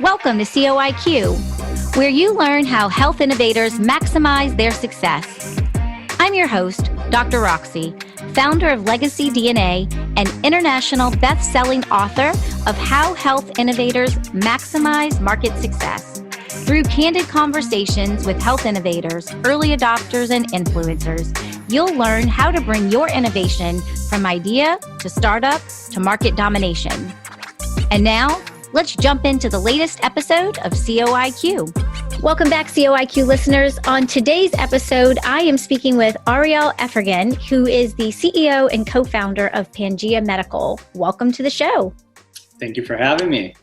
Welcome to COIQ, where you learn how health innovators maximize their success. I'm your host, Dr. Roxy, founder of Legacy DNA and international best-selling author of How Health Innovators Maximize Market Success. Through candid conversations with health innovators, early adopters, and influencers, you'll learn how to bring your innovation from idea to startup to market domination. And now, let's jump into the latest episode of COIQ. Welcome back, COIQ listeners. On today's episode, I am speaking with Ariel Efergan, who is the CEO and co-founder of Pangea Medical. Welcome to the show. Thank you for having me.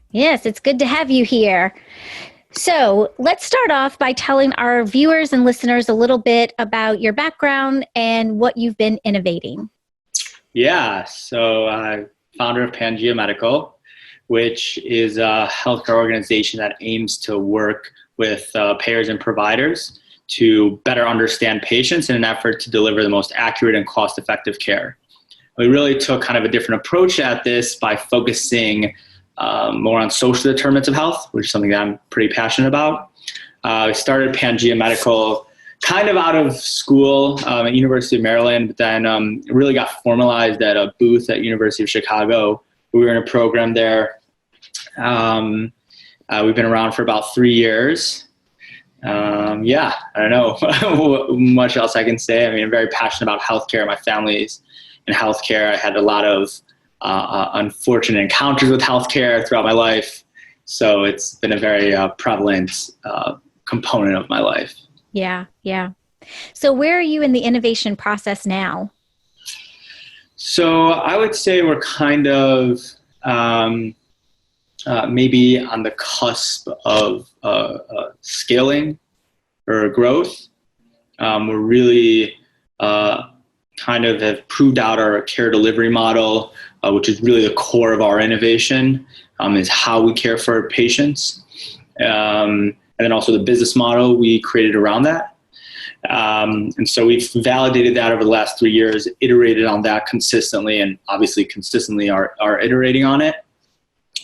Yes, it's good to have you here. So let's start off by telling our viewers and listeners a little bit about your background and what you've been innovating. Yeah, so I'm founder of Pangea Medical, which is a healthcare organization that aims to work with payers and providers to better understand patients in an effort to deliver the most accurate and cost-effective care. We really took kind of a different approach at this by focusing more on social determinants of health, which is something that I'm pretty passionate about. I started Pangea Medical kind of out of school at University of Maryland, but then really got formalized at a booth at University of Chicago. We were in a program there. We've been around for about 3 years. I don't know much else I can say. I mean, I'm very passionate about healthcare. My family's in healthcare. I had a lot of unfortunate encounters with healthcare throughout my life. So it's been a very prevalent component of my life. Yeah. So where are you in the innovation process now? So I would say we're kind of maybe on the cusp of scaling or growth. We're really kind of have proved out our care delivery model, which is really the core of our innovation, is how we care for our patients. And then also the business model we created around that. And so we've validated that over the last 3 years, iterated on that consistently, and obviously consistently are iterating on it.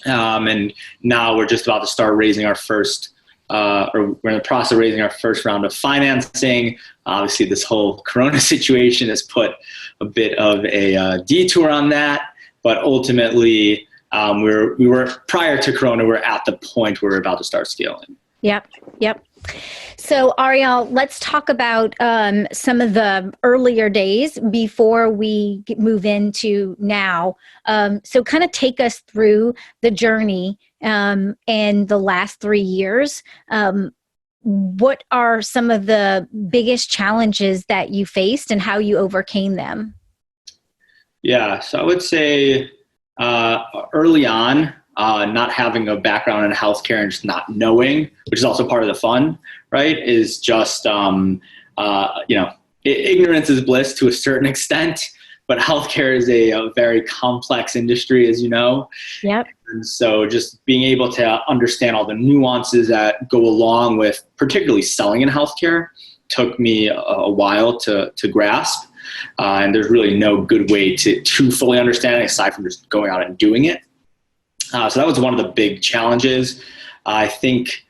And now we're just about to start raising our first, or we're in the process of raising our first round of financing. Obviously, this whole Corona situation has put a bit of a detour on that, but ultimately, we were prior to Corona, we're at the point where we're about to start scaling. Yep. So Ariel, let's talk about some of the earlier days before we move into now. So kind of take us through the journey and the last 3 years. What are some of the biggest challenges that you faced and how you overcame them? Yeah, so I would say early on, not having a background in healthcare and just not knowing, which is also part of the fun, right, is just, ignorance is bliss to a certain extent, but healthcare is a very complex industry, as you know. Yep. And so just being able to understand all the nuances that go along with particularly selling in healthcare took me a while to grasp. And there's really no good way to fully understand it aside from just going out and doing it. So that was one of the big challenges. I think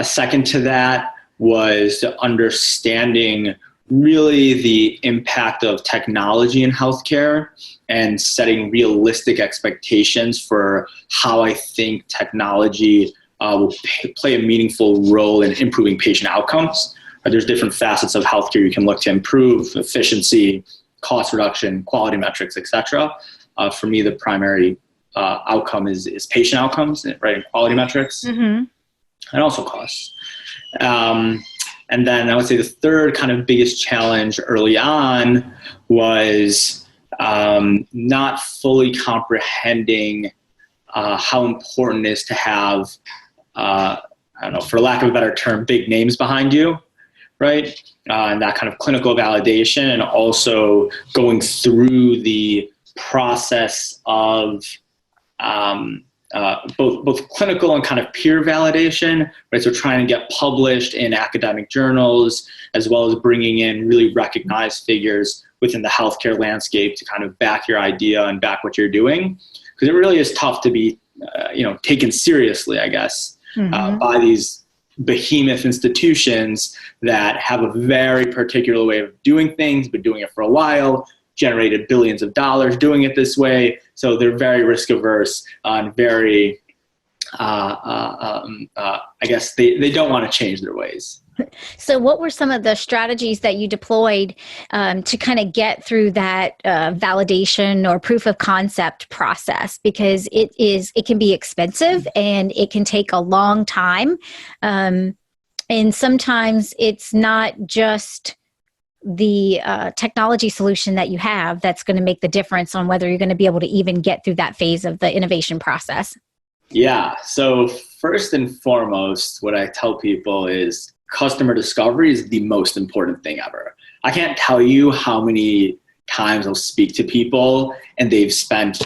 second to that was understanding really the impact of technology in healthcare and setting realistic expectations for how I think technology will play a meaningful role in improving patient outcomes. There's different facets of healthcare you can look to improve: efficiency, cost reduction, quality metrics, etc. For me, the primary outcome is patient outcomes, right, and quality metrics, and also costs. And then I would say the third kind of biggest challenge early on was not fully comprehending how important it is to have, for lack of a better term, big names behind you, right? And that kind of clinical validation, and also going through the process of both clinical and kind of peer validation, right? So trying to get published in academic journals, as well as bringing in really recognized figures within the healthcare landscape to kind of back your idea and back what you're doing. Because it really is tough to be taken seriously, I guess, by these behemoth institutions that have a very particular way of doing things, been doing it for a while, generated billions of dollars doing it this way. So they're very risk averse and very, I guess they don't want to change their ways. So what were some of the strategies that you deployed to kind of get through that validation or proof of concept process? Because it can be expensive and it can take a long time. And sometimes it's not just the technology solution that you have that's going to make the difference on whether you're going to be able to even get through that phase of the innovation process. Yeah. So first and foremost, what I tell people is customer discovery is the most important thing ever. I can't tell you how many times I'll speak to people and they've spent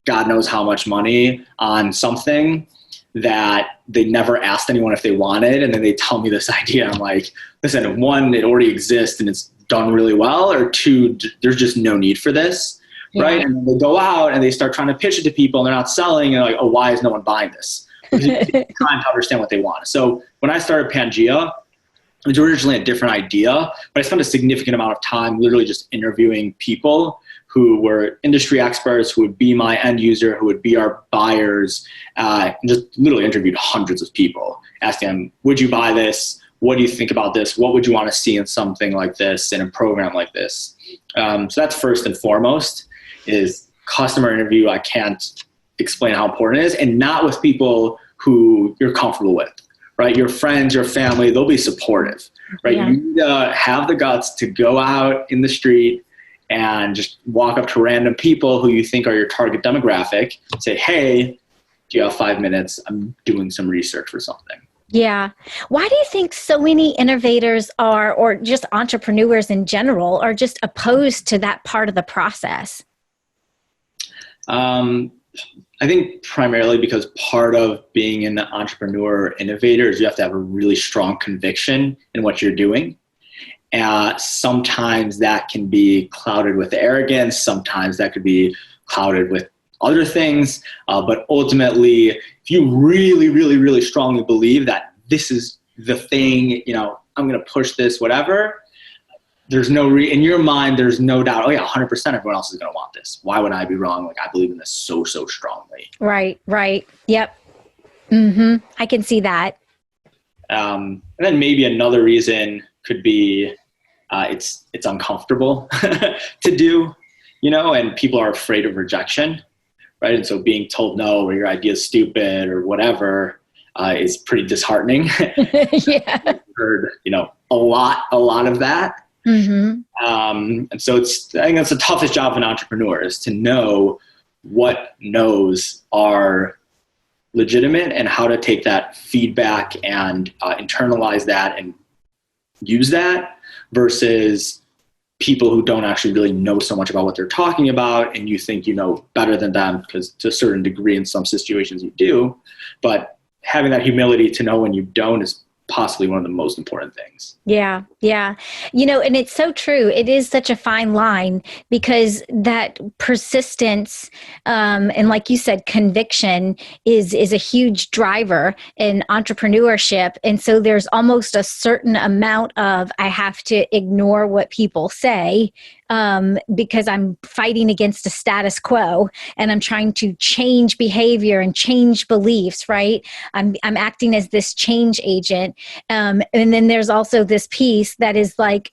God knows how much money on something that they never asked anyone if they wanted. And then they tell me this idea. I'm like, listen, one, it already exists and it's done really well, or two, there's just no need for this. Yeah. Right. And then they go out and they start trying to pitch it to people and they're not selling. And they're like, oh, why is no one buying this? Trying to understand what they want. So when I started Pangea, it was originally a different idea, but I spent a significant amount of time literally just interviewing people who were industry experts, who would be my end user, who would be our buyers, and just literally interviewed hundreds of people, asking them, would you buy this? What do you think about this? What would you want to see in something like this, in a program like this? So that's first and foremost, is customer interview. I can't explain how important it is, and not with people who you're comfortable with, right? Your friends, your family, they'll be supportive, right? Yeah. You need to have the guts to go out in the street and just walk up to random people who you think are your target demographic, say, hey, do you have 5 minutes? I'm doing some research for something. Yeah. Why do you think so many innovators are, or just entrepreneurs in general, are just opposed to that part of the process? I think primarily because part of being an entrepreneur or innovator is you have to have a really strong conviction in what you're doing. Sometimes that can be clouded with arrogance. Sometimes that could be clouded with other things. But ultimately, if you really, really, really strongly believe that this is the thing, I'm going to push this, whatever, there's in your mind, there's no doubt, oh yeah, 100% everyone else is going to want this. Why would I be wrong? Like, I believe in this so strongly. Right. Yep. Mm-hmm. I can see that. And then maybe another reason could be it's uncomfortable to do, and people are afraid of rejection, right? And so being told no, or your idea is stupid or whatever is pretty disheartening. Yeah. I've heard, a lot of that. Mm-hmm. And so I think that's the toughest job of an entrepreneur, is to know what no's are legitimate and how to take that feedback and internalize that and use that, versus people who don't actually really know so much about what they're talking about, and you think you know better than them, because to a certain degree in some situations you do, but having that humility to know when you don't is possibly one of the most important things. Yeah. And it's so true. It is such a fine line, because that persistence, and like you said, conviction is a huge driver in entrepreneurship. And so there's almost a certain amount of, I have to ignore what people say, because I'm fighting against a status quo and I'm trying to change behavior and change beliefs, right? I'm acting as this change agent. And then there's also this piece that is like,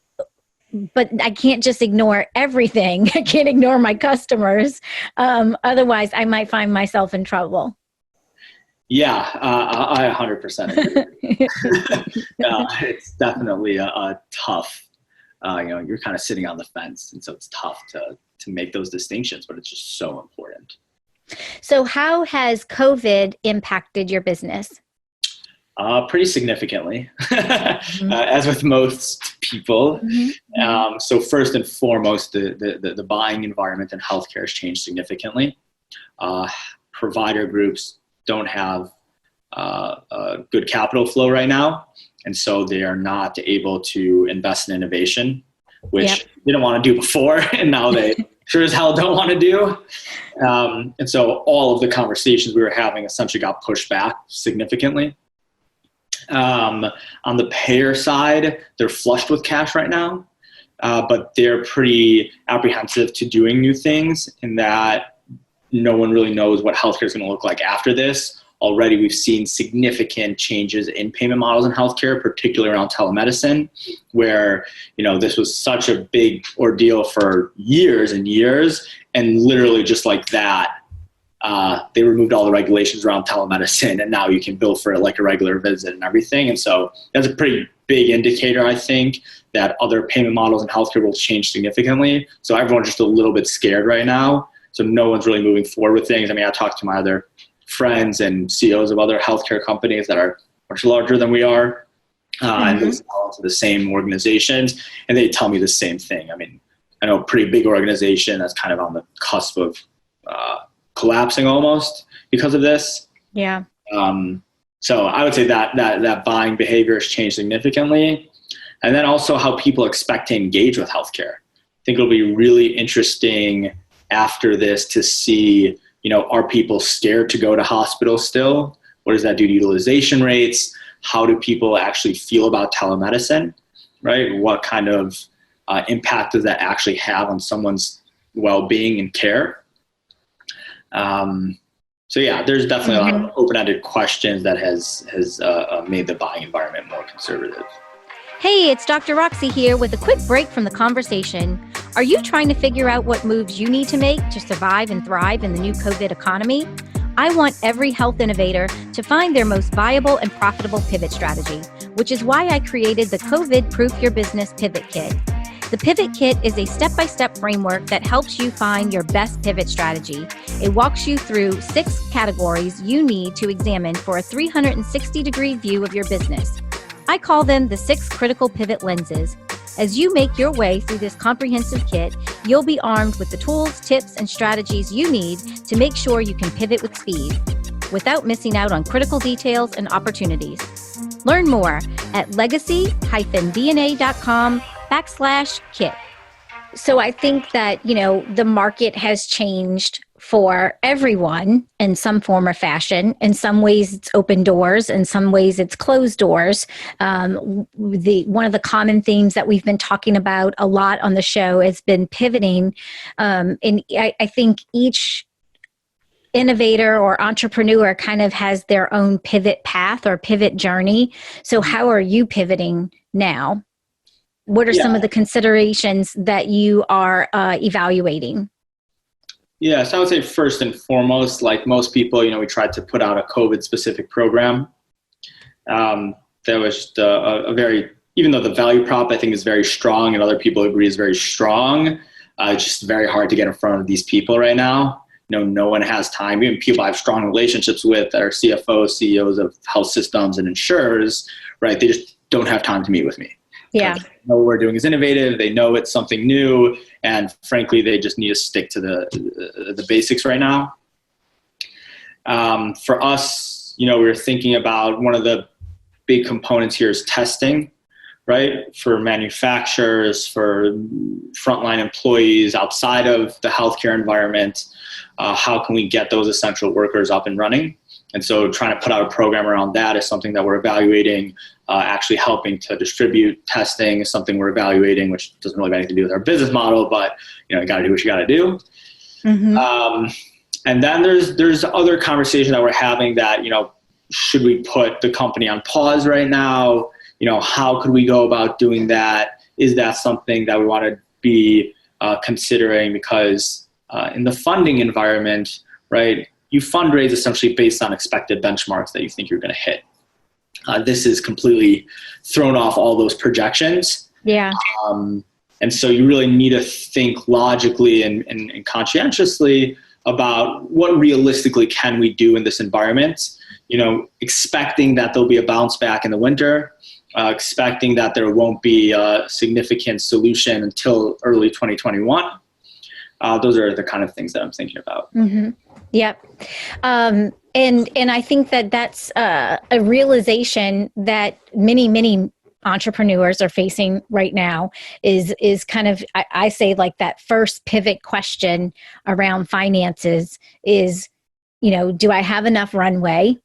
but I can't just ignore everything. I can't ignore my customers. Otherwise I might find myself in trouble. Yeah, I 100% agree. It's definitely a tough, you're kind of sitting on the fence. And so it's tough to make those distinctions, but it's just so important. So how has COVID impacted your business? Pretty significantly, as with most people. Mm-hmm. So first and foremost, the buying environment in healthcare has changed significantly. Provider groups don't have a good capital flow right now, and so they are not able to invest in innovation, which they didn't want to do before, and now they sure as hell don't want to do. And so all of the conversations we were having essentially got pushed back significantly. On the payer side, they're flushed with cash right now, but they're pretty apprehensive to doing new things in that no one really knows what healthcare is going to look like after this. Already we've seen significant changes in payment models in healthcare, particularly around telemedicine, where, this was such a big ordeal for years and years, and literally just like that, they removed all the regulations around telemedicine, and now you can bill for it like a regular visit and everything. And so that's a pretty big indicator, I think, that other payment models in healthcare will change significantly. So everyone's just a little bit scared right now. So no one's really moving forward with things. I mean, I talked to my other friends and CEOs of other healthcare companies that are much larger than we are, and they sell to the same organizations, and they tell me the same thing. I mean, I know a pretty big organization that's kind of on the cusp of collapsing almost because of this. Yeah. So I would say that buying behavior has changed significantly. And then also how people expect to engage with healthcare. I think it'll be really interesting after this to see, are people scared to go to hospitals still? What does that do to utilization rates? How do people actually feel about telemedicine, right? What kind of impact does that actually have on someone's well-being and care? So yeah, there's definitely a lot of open-ended questions that has made the buying environment more conservative. Hey, it's Dr. Roxy here with a quick break from the conversation. Are you trying to figure out what moves you need to make to survive and thrive in the new COVID economy? I want every health innovator to find their most viable and profitable pivot strategy, which is why I created the COVID Proof Your Business Pivot Kit. The Pivot Kit is a step-by-step framework that helps you find your best pivot strategy. It walks you through 6 categories you need to examine for a 360-degree view of your business. I call them the 6 critical pivot lenses. As you make your way through this comprehensive kit, you'll be armed with the tools, tips, and strategies you need to make sure you can pivot with speed without missing out on critical details and opportunities. Learn more at legacy-dna.com/kit. So I think that, the market has changed for everyone in some form or fashion. In some ways it's open doors, in some ways it's closed doors. One of the common themes that we've been talking about a lot on the show has been pivoting. And I think each innovator or entrepreneur kind of has their own pivot path or pivot journey. So how are you pivoting now? What are some of the considerations that you are evaluating? Yeah, so I would say first and foremost, like most people, we tried to put out a COVID-specific program. That was just a very, even though the value prop I think is very strong and other people agree is very strong, it's just very hard to get in front of these people right now. No one has time. Even people I have strong relationships with that are CFOs, CEOs of health systems and insurers, right? They just don't have time to meet with me. Yeah. They know what we're doing is innovative. They know it's something new. And frankly, they just need to stick to the basics right now. For us, we were thinking about one of the big components here is testing, right? For manufacturers, for frontline employees outside of the healthcare environment, how can we get those essential workers up and running? And so trying to put out a program around that is something that we're evaluating. Actually helping to distribute testing is something we're evaluating, which doesn't really have anything to do with our business model, but you got to do what you got to do. Mm-hmm. And then there's other conversation that we're having that, should we put the company on pause right now? How could we go about doing that? Is that something that we want to be considering? Because in the funding environment, right, you fundraise essentially based on expected benchmarks that you think you're going to hit. This has completely thrown off all those projections. Yeah. And so you really need to think logically and conscientiously about what realistically can we do in this environment, expecting that there'll be a bounce back in the winter, expecting that there won't be a significant solution until early 2021. Those are the kind of things that I'm thinking about. Mm-hmm. Yep. And I think that that's a realization that many entrepreneurs are facing right now is kind of, I say like that first pivot question around finances is, do I have enough runway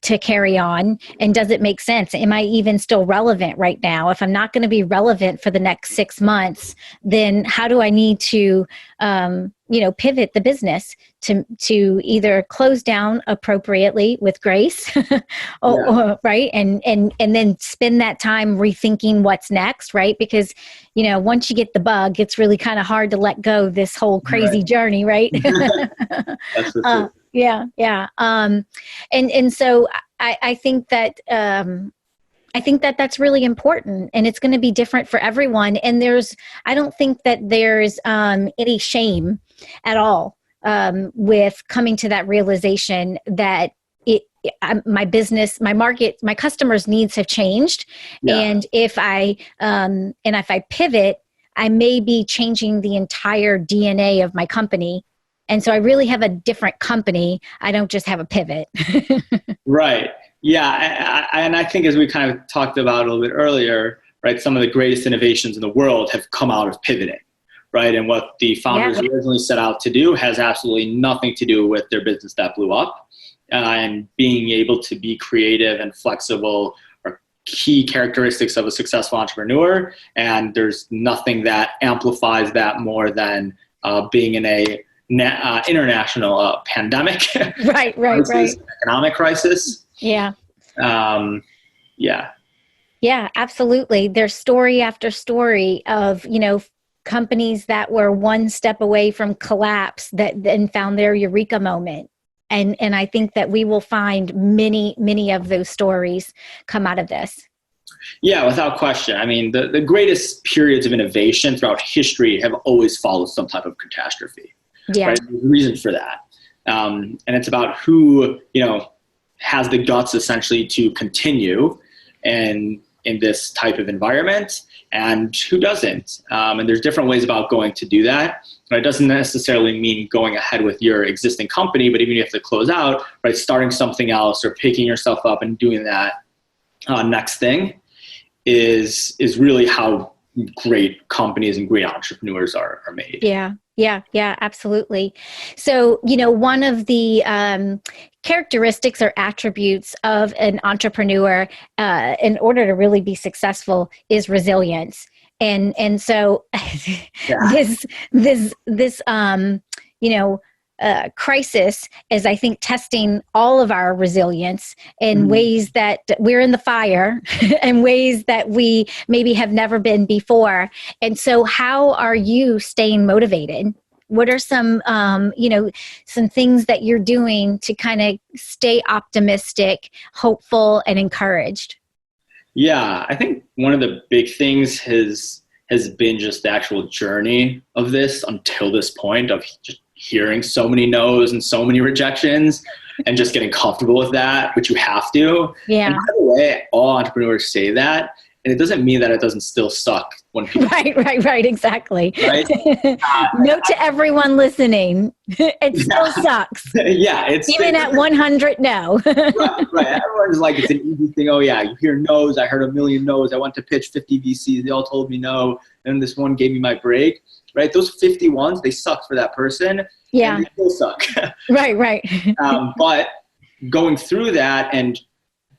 to carry on? And does it make sense? Am I even still relevant right now? If I'm not going to be relevant for the next 6 months, then how do I need to, pivot the business to either close down appropriately with grace, or right, and then spend that time rethinking what's next, right? Because once you get the bug, it's really kind of hard to let go of this whole crazy journey, right? That's for sure. Yeah. And so I think that that's really important, and it's going to be different for everyone. And I don't think that there's any shame at all with coming to that realization that my business, my market, my customers' needs have changed. Yeah. And if I pivot, I may be changing the entire DNA of my company. And so I really have a different company. I don't just have a pivot. Right. Yeah. And I think, as we kind of talked about a little bit earlier, right, some of the greatest innovations in the world have come out of pivoting, right? And what the founders originally set out to do has absolutely nothing to do with their business that blew up. And being able to be creative and flexible are key characteristics of a successful entrepreneur. And there's nothing that amplifies that more than being in a international pandemic, right, economic crisis. Yeah, absolutely. There's story after story of companies that were one step away from collapse that then found their eureka moment, and I think that we will find many of those stories come out of this. Yeah, without question. I mean, the greatest periods of innovation throughout history have always followed some type of catastrophe. Yeah. Right? There's a reason for that. And it's about who, has the guts essentially to continue in this type of environment and who doesn't. And there's different ways about going to do that. But it doesn't necessarily mean going ahead with your existing company, but even if you have to close out, right, starting something else or picking yourself up and doing that next thing is really how great companies and great entrepreneurs are made. Yeah, absolutely. So, one of the characteristics or attributes of an entrepreneur in order to really be successful is resilience. And so this crisis is, I think, testing all of our resilience in ways that we're in the fire and ways that we maybe have never been before. And so how are you staying motivated? What are some things that you're doing to kind of stay optimistic, hopeful, and encouraged? Yeah, I think one of the big things has been just the actual journey of this until this point of just hearing so many no's and so many rejections and just getting comfortable with that, which you have to. Yeah. And by the way, all entrepreneurs say that, and it doesn't mean that it doesn't still suck when people. Right, exactly. Right? Note to everyone listening, it still sucks. Yeah. Even at 100 no. Right. Everyone's like, it's an easy thing. Oh yeah, you hear no's. I heard a million no's. I went to pitch 50 VCs. They all told me no. And this one gave me my break. Right. Those 50 ones, they suck for that person. Yeah. And they still suck. Right. But going through that and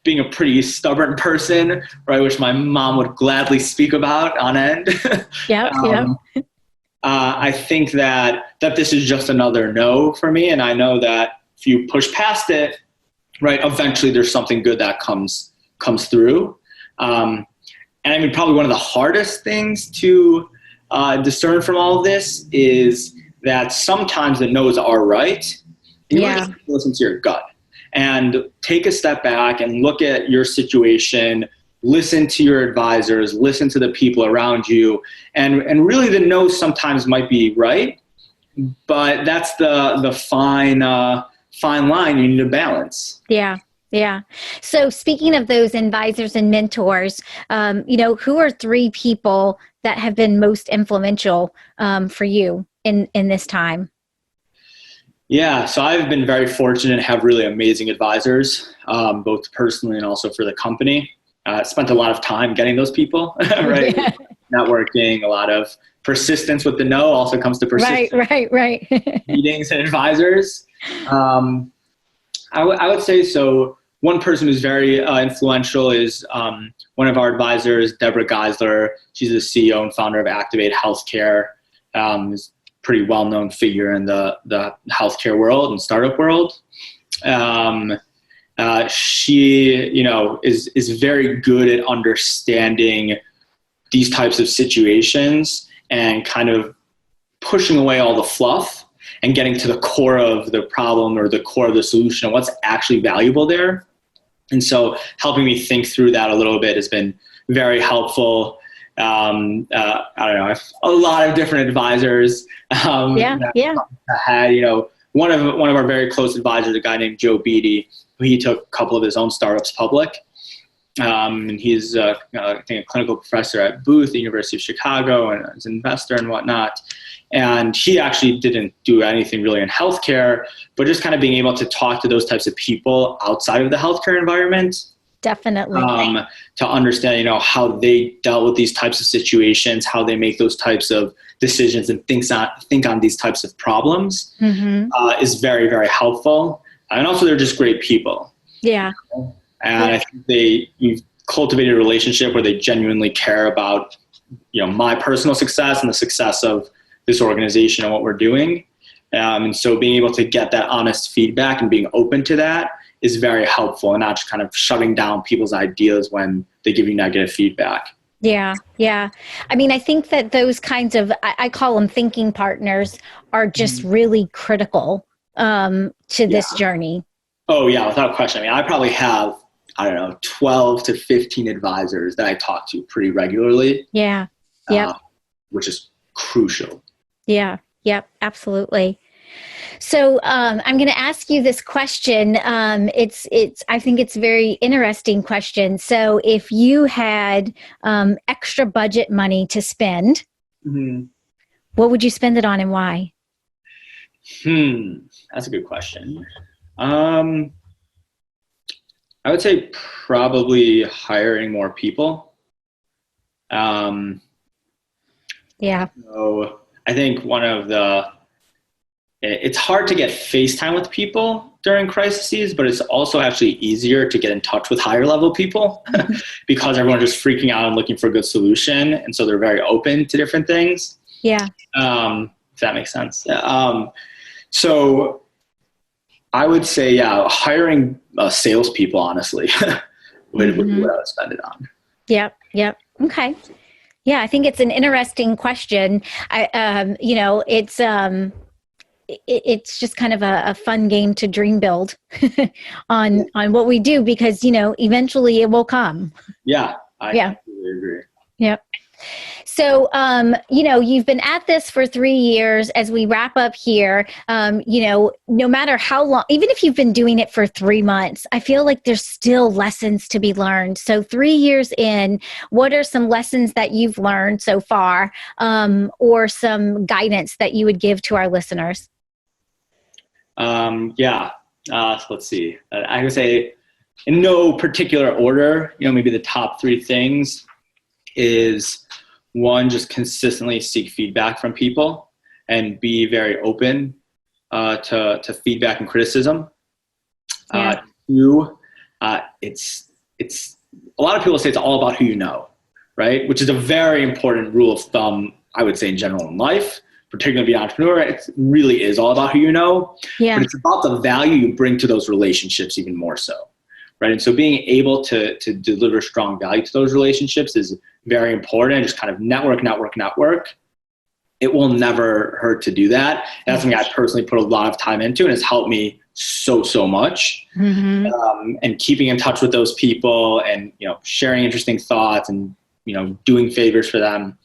being a pretty stubborn person, right, which my mom would gladly speak about on end. Yeah. I think that this is just another no for me. And I know that if you push past it, right, eventually there's something good that comes through. And I mean, probably one of the hardest things to discern from all of this is that sometimes the no's are right. You really have to listen to your gut and take a step back and look at your situation, listen to your advisors, listen to the people around you. And really the no sometimes might be right, but that's the fine line you need to balance. Yeah. So speaking of those advisors and mentors, who are 3 people that have been most influential for you in this time? Yeah, so I've been very fortunate to have really amazing advisors, both personally and also for the company. spent a lot of time getting those people, right? Yeah. Networking, a lot of persistence with the no also comes to persistence. Right. Meetings and advisors. I would say so. One person who's very influential is one of our advisors, Deborah Geisler. She's the CEO and founder of Activate Healthcare. Is a pretty well-known figure in the healthcare world and startup world. She, is very good at understanding these types of situations and kind of pushing away all the fluff and getting to the core of the problem or the core of the solution, what's actually valuable there. And so helping me think through that a little bit has been very helpful. I don't know, I have a lot of different advisors. Yeah. I had, one of our very close advisors, a guy named Joe Beatty, who he took a couple of his own startups public. And he's, I think, a clinical professor at Booth, the University of Chicago, and is an investor and whatnot. And he actually didn't do anything really in healthcare, but just kind of being able to talk to those types of people outside of the healthcare environment. Definitely. To understand, how they dealt with these types of situations, how they make those types of decisions and think on these types of problems is very, very helpful. And also they're just great people. Yeah. And I think you've cultivated a relationship where they genuinely care about, my personal success and the success of this organization and what we're doing. And so being able to get that honest feedback and being open to that is very helpful, and not just kind of shutting down people's ideas when they give you negative feedback. Yeah. I mean, I think that those kinds of, I call them thinking partners, are just really critical to this journey. Oh, yeah, without question. I mean, I probably have, 12 to 15 advisors that I talk to pretty regularly. Yeah. Which is crucial. Yeah. Yep. Absolutely. So I'm going to ask you this question. I think it's a very interesting question. So if you had extra budget money to spend, what would you spend it on and why? That's a good question. I would say probably hiring more people. Yeah. So I think it's hard to get FaceTime with people during crises, but it's also actually easier to get in touch with higher level people because everyone's just freaking out and looking for a good solution. And so they're very open to different things. Yeah. If that makes sense. So I would say, hiring salespeople, honestly, would be what I would spend it on. Yep. Okay. Yeah, I think it's an interesting question. It's just kind of a fun game to dream build on what we do, because, eventually it will come. Yeah, I completely agree. Yep. So, you've been at this for 3 years. As we wrap up here, no matter how long, even if you've been doing it for 3 months, I feel like there's still lessons to be learned. So 3 years in, what are some lessons that you've learned so far, or some guidance that you would give to our listeners? Let's see. I would say in no particular order, maybe the top 3 things is, one, just consistently seek feedback from people and be very open to feedback and criticism. 2, it's a lot of people say it's all about who you know, right? Which is a very important rule of thumb, I would say, in general in life, particularly being an entrepreneur. It really is all about who you know, but it's about the value you bring to those relationships even more so. Right. And so being able to deliver strong value to those relationships is very important. Just kind of network. It will never hurt to do that. And that's something I personally put a lot of time into, and it's helped me so much. And keeping in touch with those people and, sharing interesting thoughts and, doing favors for them.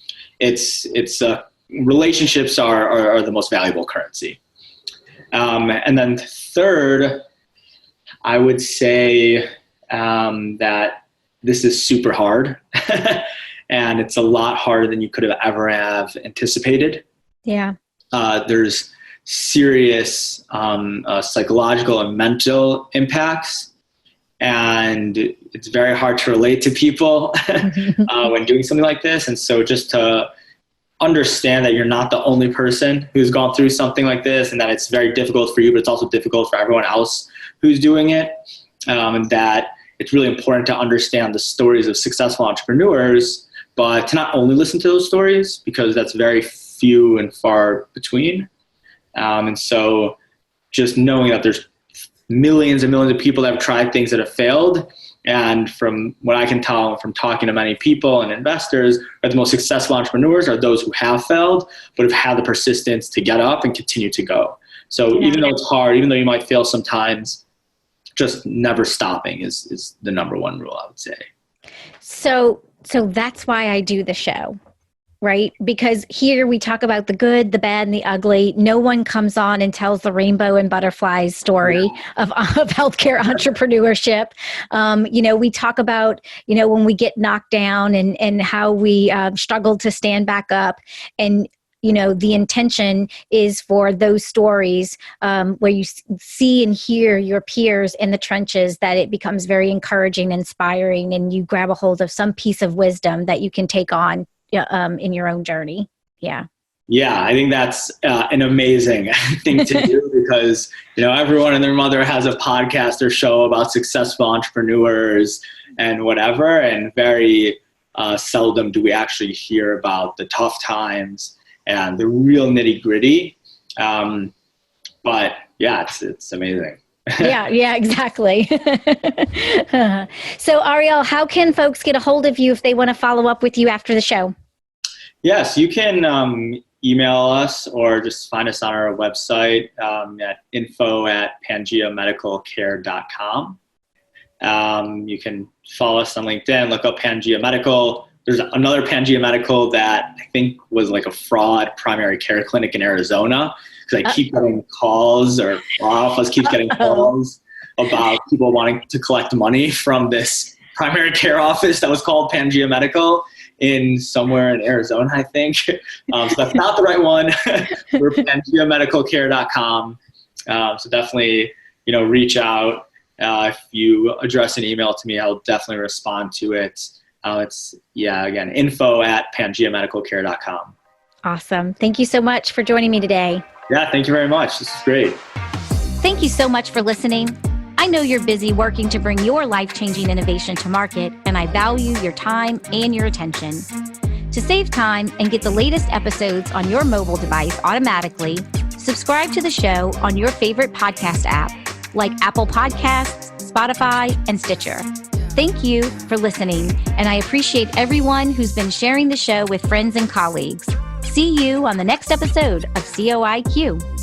Relationships are the most valuable currency. And then 3rd, I would say that this is super hard and it's a lot harder than you could have ever have anticipated. Yeah. There's serious psychological and mental impacts. And it's very hard to relate to people when doing something like this. And so just to understand that you're not the only person who's gone through something like this, and that it's very difficult for you, but it's also difficult for everyone else who's doing it. And that it's really important to understand the stories of successful entrepreneurs, but to not only listen to those stories, because that's very few and far between. And so just knowing that there's millions and millions of people that have tried things that have failed. And from what I can tell from talking to many people and investors, that the most successful entrepreneurs are those who have failed, but have had the persistence to get up and continue to go. So even though it's hard, even though you might fail sometimes, just never stopping is the number one rule, I would say. So that's why I do the show, right? Because here we talk about the good, the bad, and the ugly. No one comes on and tells the rainbow and butterflies story of healthcare entrepreneurship. We talk about, when we get knocked down and how we struggle to stand back up. And the intention is for those stories where you see and hear your peers in the trenches, that it becomes very encouraging, inspiring, and you grab a hold of some piece of wisdom that you can take on in your own journey. Yeah. Yeah, I think that's an amazing thing to do, because, everyone and their mother has a podcast or show about successful entrepreneurs and whatever, and very seldom do we actually hear about the tough times and the real nitty gritty. But yeah, it's amazing. Yeah, exactly. So Ariel, how can folks get a hold of you if they want to follow up with you after the show? Yes, you can email us or just find us on our website at info@pangeamedicalcare.com. You can follow us on LinkedIn, look up Pangea Medical. There's another Pangea Medical that I think was like a fraud primary care clinic in Arizona, because I keep getting calls, or our office keeps getting calls about people wanting to collect money from this primary care office that was called Pangea Medical in somewhere in Arizona, I think. So that's not the right one. We're PangeaMedicalCare.com. So definitely, reach out. If you address an email to me, I'll definitely respond to it. Again, info@PangeaMedicalCare.com. Awesome. Thank you so much for joining me today. Yeah, thank you very much. This is great. Thank you so much for listening. I know you're busy working to bring your life-changing innovation to market, and I value your time and your attention. To save time and get the latest episodes on your mobile device automatically, subscribe to the show on your favorite podcast app like Apple Podcasts, Spotify, and Stitcher. Thank you for listening, and I appreciate everyone who's been sharing the show with friends and colleagues. See you on the next episode of COIQ.